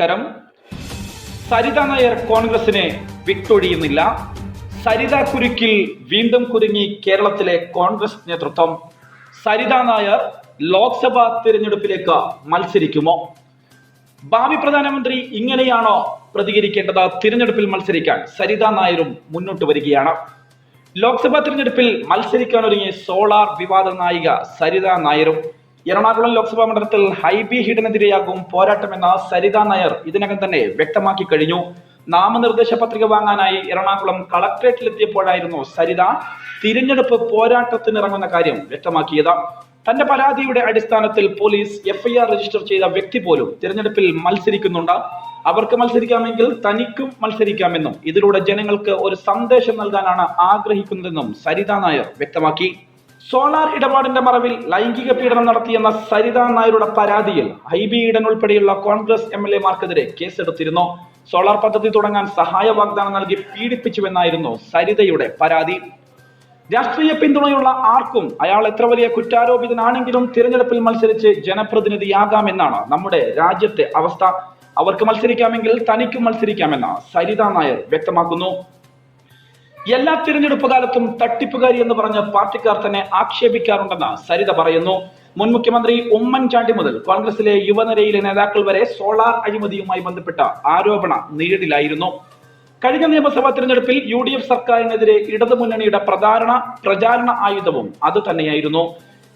നമസ്കാരം. സരിത നായർ കോൺഗ്രസിനെ വിട്ടൊഴിയുന്നില്ല. സരിത കുരുക്കിൽ വീണ്ടും കുരുങ്ങി കേരളത്തിലെ കോൺഗ്രസ് നേതൃത്വം. സരിത നായർ ലോക്സഭാ തിരഞ്ഞെടുപ്പിലേക്ക് മത്സരിക്കുമോ? ഭാവി പ്രധാനമന്ത്രി ഇങ്ങനെയാണോ പ്രതികരിക്കേണ്ടത്? തിരഞ്ഞെടുപ്പിൽ മത്സരിക്കാൻ സരിത നായരും മുന്നോട്ട് വരികയാണ്. ലോക്സഭാ തിരഞ്ഞെടുപ്പിൽ മത്സരിക്കാൻ ഒരുങ്ങി സോളാർ വിവാദ നായിക സരിത നായരും. എറണാകുളം ലോക്സഭാ മണ്ഡലത്തിൽ ഹൈബി ഈഡനെതിരെയാകും പോരാട്ടമെന്ന സരിത നായർ ഇതിനകം തന്നെ വ്യക്തമാക്കി കഴിഞ്ഞു. നാമനിർദ്ദേശ പത്രിക വാങ്ങാനായി എറണാകുളം കളക്ട്രേറ്റിലെത്തിയപ്പോഴായിരുന്നു സരിത തിരഞ്ഞെടുപ്പ് പോരാട്ടത്തിനിറങ്ങുന്ന കാര്യം വ്യക്തമാക്കിയത്. തന്റെ പരാതിയുടെ അടിസ്ഥാനത്തിൽ പോലീസ് FIR രജിസ്റ്റർ ചെയ്ത വ്യക്തി പോലും തിരഞ്ഞെടുപ്പിൽ മത്സരിക്കുന്നുണ്ട്. അവർക്ക് മത്സരിക്കാമെങ്കിൽ തനിക്കും മത്സരിക്കാമെന്നും ഇതിലൂടെ ജനങ്ങൾക്ക് ഒരു സന്ദേശം നൽകാനാണ് ആഗ്രഹിക്കുന്നതെന്നും സരിത നായർ വ്യക്തമാക്കി. സോളാർ ഇടപാടിന്റെ മറവിൽ ലൈംഗിക പീഡനം നടത്തിയെന്ന സരിത നായരുടെ പരാതിയിൽ ഹൈബി ഈഡൻ ഉൾപ്പെടെയുള്ള കോൺഗ്രസ് MLA-മാർക്കെതിരെ കേസെടുത്തിരുന്നു. സോളാർ പദ്ധതി തുടങ്ങാൻ സഹായ വാഗ്ദാനം നൽകി പീഡിപ്പിച്ചുവെന്നായിരുന്നു സരിതയുടെ പരാതി. രാഷ്ട്രീയ പിന്തുണയുള്ള ആർക്കും അയാൾ എത്ര വലിയ കുറ്റാരോപിതനാണെങ്കിലും തിരഞ്ഞെടുപ്പിൽ മത്സരിച്ച് ജനപ്രതിനിധിയാകാമെന്നാണ് നമ്മുടെ രാജ്യത്തെ അവസ്ഥ. അവർക്ക് മത്സരിക്കാമെങ്കിൽ തനിക്കും മത്സരിക്കാമെന്ന് സരിത നായർ വ്യക്തമാക്കുന്നു. എല്ലാ തിരഞ്ഞെടുപ്പ് കാലത്തും തട്ടിപ്പുകാരി എന്ന് പറഞ്ഞ് പാർട്ടിക്കാർ തന്നെ ആക്ഷേപിക്കാറുണ്ടെന്ന് സരിത പറയുന്നു. മുൻ മുഖ്യമന്ത്രി ഉമ്മൻചാണ്ടി മുതൽ കോൺഗ്രസിലെ യുവനിരയിലെ നേതാക്കൾ വരെ സോളാർ അഴിമതിയുമായി ബന്ധപ്പെട്ട ആരോപണ നിഴലിലായിരുന്നു. കഴിഞ്ഞ നിയമസഭാ തിരഞ്ഞെടുപ്പിൽ UDF സർക്കാരിനെതിരെ ഇടതുമുന്നണിയുടെ പ്രചാരണ ആയുധവും അത് തന്നെയായിരുന്നു.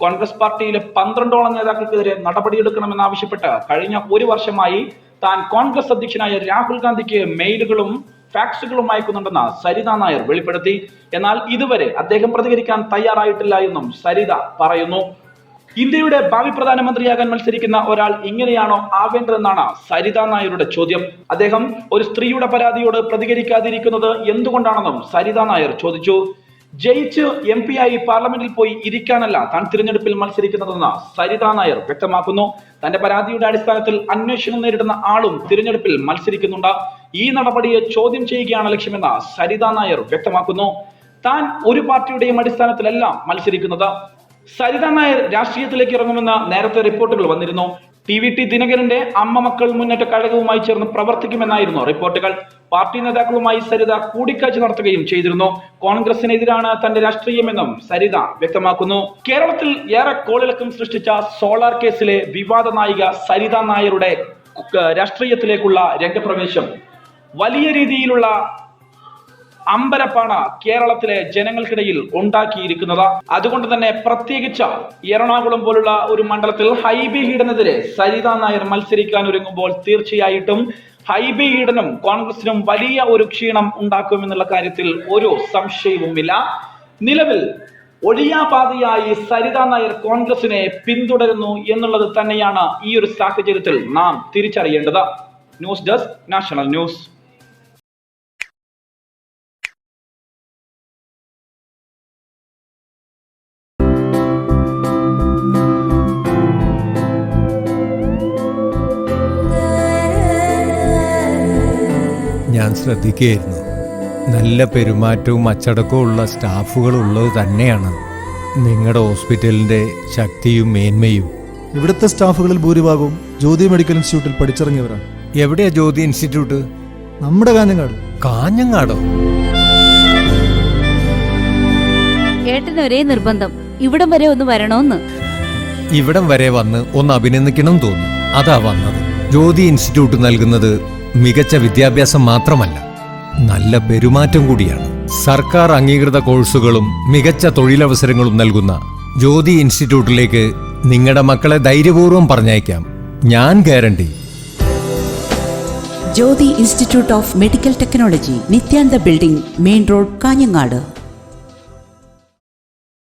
കോൺഗ്രസ് പാർട്ടിയിലെ 12ഓളം നേതാക്കൾക്കെതിരെ നടപടിയെടുക്കണമെന്നാവശ്യപ്പെട്ട് കഴിഞ്ഞ ഒരു വർഷമായി താൻ കോൺഗ്രസ് അധ്യക്ഷനായ രാഹുൽ ഗാന്ധിക്ക് മെയിലുകളും ഫാക്സുകളും അയക്കുന്നുണ്ടെന്ന് സരിത നായർ വെളിപ്പെടുത്തി. എന്നാൽ ഇതുവരെ അദ്ദേഹം പ്രതികരിക്കാൻ തയ്യാറായിട്ടില്ല എന്നും സരിത പറയുന്നു. ഇന്ത്യയുടെ ഭാവി പ്രധാനമന്ത്രിയാകാൻ മത്സരിക്കുന്ന ഒരാൾ ഇങ്ങനെയാണോ ആവേണ്ടതെന്നാണ് സരിത നായരുടെ ചോദ്യം. അദ്ദേഹം ഒരു സ്ത്രീയുടെ പരാതിയോട് പ്രതികരിക്കാതിരിക്കുന്നത് എന്തുകൊണ്ടാണെന്നും സരിത നായർ ചോദിച്ചു. ജയിച്ച് MP ആയി പാർലമെന്റിൽ പോയി ഇരിക്കാനല്ല താൻ തിരഞ്ഞെടുപ്പിൽ മത്സരിക്കുന്നതെന്ന് സരിത നായർ വ്യക്തമാക്കുന്നു. തന്റെ പരാതിയുടെ അടിസ്ഥാനത്തിൽ അന്വേഷണം നേരിടുന്ന ആളും തിരഞ്ഞെടുപ്പിൽ മത്സരിക്കുന്നുണ്ട്. ഈ നടപടിയെ ചോദ്യം ചെയ്യുകയാണ് ലക്ഷ്യമെന്ന് സരിത നായർ വ്യക്തമാക്കുന്നു. താൻ ഒരു പാർട്ടിയുടെയും അടിസ്ഥാനത്തിലല്ല മത്സരിക്കുന്നത്. സരിത നായർ രാഷ്ട്രീയത്തിലേക്ക് ഇറങ്ങുമെന്ന് നേരത്തെ റിപ്പോർട്ടുകൾ വന്നിരുന്നു. TVT ദിനകരന്റെ അമ്മ മക്കൾ മുന്നേറ്റ കഴകവുമായി ചേർന്ന് പ്രവർത്തിക്കുമെന്നായിരുന്നു റിപ്പോർട്ടുകൾ. പാർട്ടി നേതാക്കളുമായി സരിത കൂടിക്കാഴ്ച നടത്തുകയും ചെയ്തിരുന്നു. കോൺഗ്രസിനെതിരാണ് തന്റെ രാഷ്ട്രീയമെന്നും സരിത വ്യക്തമാക്കുന്നു. കേരളത്തിൽ ഏറെ കോളിളക്കം സൃഷ്ടിച്ച സോളാർ കേസിലെ വിവാദ നായിക സരിത നായരുടെ രാഷ്ട്രീയത്തിലേക്കുള്ള രംഗപ്രവേശം വലിയ രീതിയിലുള്ള അമ്പരപ്പാണ് കേരളത്തിലെ ജനങ്ങൾക്കിടയിൽ ഉണ്ടാക്കിയിരിക്കുന്നത്. അതുകൊണ്ട് തന്നെ പ്രത്യേകിച്ച് എറണാകുളം പോലുള്ള ഒരു മണ്ഡലത്തിൽ ഹൈബി ഈഡനെതിരെ സരിത നായർ മത്സരിക്കാൻ ഒരുങ്ങുമ്പോൾ തീർച്ചയായിട്ടും ഹൈബി ഈഡനും കോൺഗ്രസിനും വലിയ ഒരു ക്ഷീണം ഉണ്ടാക്കുമെന്നുള്ള കാര്യത്തിൽ ഒരു സംശയവുമില്ല. നിലവിൽ ഒഴിയാപാതയായി സരിത നായർ കോൺഗ്രസിനെ പിന്തുടരുന്നു എന്നുള്ളത് തന്നെയാണ് ഈ ഒരു സാഹചര്യത്തിൽ നാം തിരിച്ചറിയേണ്ടത്. News desk, national news. ഞാൻ ശ്രദ്ധിക്കുകയായിരുന്നു. നല്ല പെരുമാറ്റവും അച്ചടക്കവും ഉള്ള സ്റ്റാഫുകളുള്ളത് തന്നെയാണ് നിങ്ങളുടെ ഹോസ്പിറ്റലിൻ്റെ ശക്തിയും മേന്മയും. ഇവിടുത്തെ സ്റ്റാഫുകളിൽ ഭൂരിഭാഗവും ജ്യോതി മെഡിക്കൽ ഇൻസ്റ്റിറ്റ്യൂട്ടിൽ പഠിച്ചിറങ്ങിയവരാണ്. എവിടെയാ ജ്യോതി ഇൻസ്റ്റിറ്റ്യൂട്ട്? നമ്മുടെ കാഞ്ഞങ്ങാട്. കാഞ്ഞങ്ങാടോ? ഏട്ടന് ഒരേ നിർബന്ധം, ഇവിടം വരെ ഒന്ന് വരണോന്ന്. ഇവിടം വരെ വന്ന് ഒന്ന് അഭിനന്ദിക്കണം തോന്നി, അതാ വന്നത്. ജ്യോതി ഇൻസ്റ്റിറ്റ്യൂട്ട് നൽകുന്നത് മികച്ച വിദ്യാഭ്യാസം മാത്രമല്ല, നല്ല പെരുമാറ്റം കൂടിയാണ്. സർക്കാർ അംഗീകൃത കോഴ്സുകളും മികച്ച തൊഴിലവസരങ്ങളും നൽകുന്ന ജ്യോതി ഇൻസ്റ്റിറ്റ്യൂട്ടിലേക്ക് നിങ്ങളുടെ മക്കളെ ധൈര്യപൂർവ്വം പറഞ്ഞയക്കാം, ഞാൻ guarantee. Jyothi institute of medical technology, Nithyananda building, main road, Kanhangad.